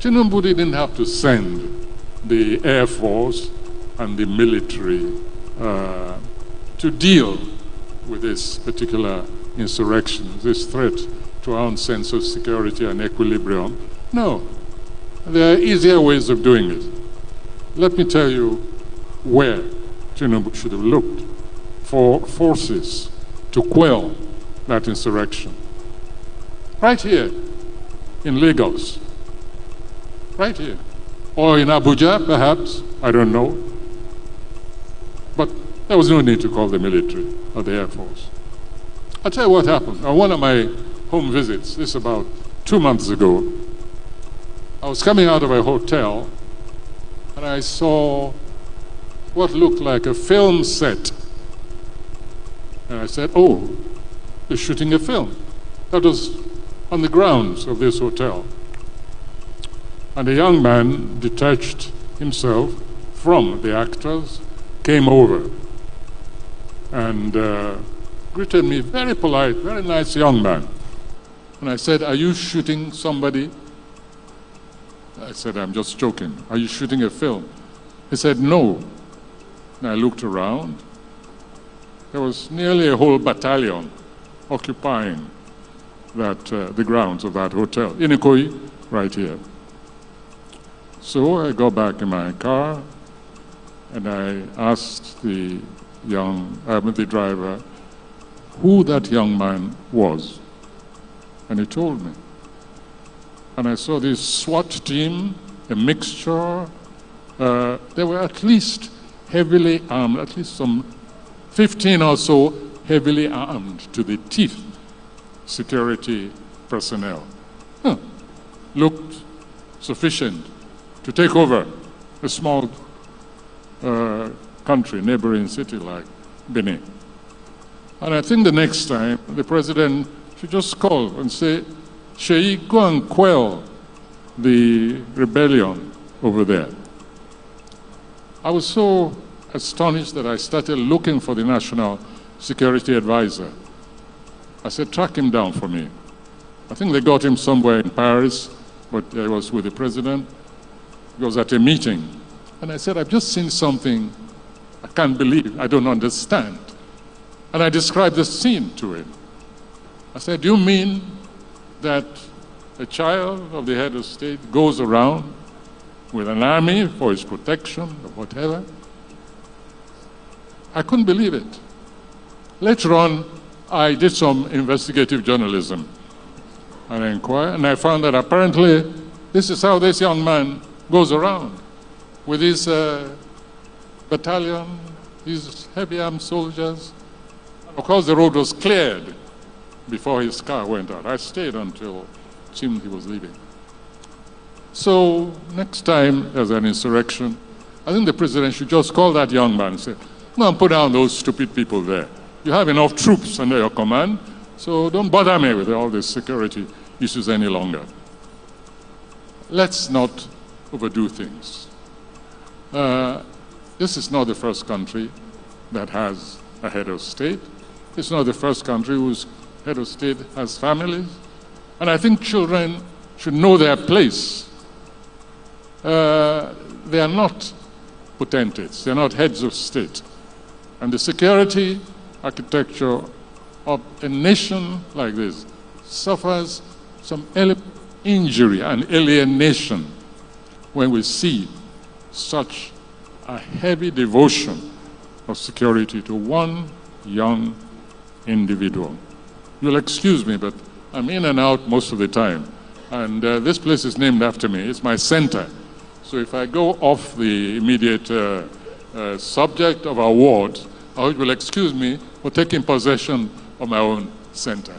Tinubu didn't have to send the Air Force and the military to deal with this particular insurrection, this threat to our own sense of security and equilibrium. No, there are easier ways of doing it. Let me tell you where Tinubu should have looked for forces to quell that insurrection. Right here in Lagos, right here, or in Abuja perhaps, I don't know. But there was no need to call the military or the Air Force. I'll tell you what happened. On one of my home visits, this about 2 months ago, I was coming out of a hotel and I saw what looked like a film set. And I said, oh, they're shooting a film. That was on the grounds of this hotel. And a young man detached himself from the actors, came over and greeted me, very polite, very nice young man. And I said, are you shooting somebody? I said, I'm just joking. Are you shooting a film? He said, no. And I looked around. There was nearly a whole battalion occupying that, the grounds of that hotel, in Ikoyi, right here. So I got back in my car and I asked the driver who that young man was. And he told me. And I saw this SWAT team, a mixture. They were at least heavily armed, at least some 15 or so heavily armed to the teeth security personnel. Looked sufficient to take over a small country, neighboring city like Benin. And I think the next time the president should just call and say, Seyi, go and quell the rebellion over there. I was so astonished that I started looking for the National Security Advisor. I said, track him down for me. I think they got him somewhere in Paris, but I was with the president. He was at a meeting. And I said, I've just seen something I can't believe, I don't understand. And I described the scene to him. I said, do you mean that a child of the head of state goes around with an army for his protection or whatever? I couldn't believe it. Later on, I did some investigative journalism and I inquired, and I found that apparently this is how this young man goes around with his battalion, his heavy armed soldiers. Of course, the road was cleared before his car went out. I stayed until it seemed he was leaving. So next time there's an insurrection, I think the president should just call that young man and say, go and put down those stupid people there. You have enough troops under your command, so don't bother me with all these security issues any longer. Let's not overdo things. This is not the first country that has a head of state. It's not the first country whose head of state has families. And I think children should know their place. They are not potentates. They're not heads of state. And the security architecture of a nation like this suffers some injury and alienation when we see such a heavy devotion of security to one young individual. You'll excuse me, but I'm in and out most of the time. And this place is named after me. It's my center. So if I go off the immediate subject of our ward, I hope you'll excuse me for taking possession of my own center.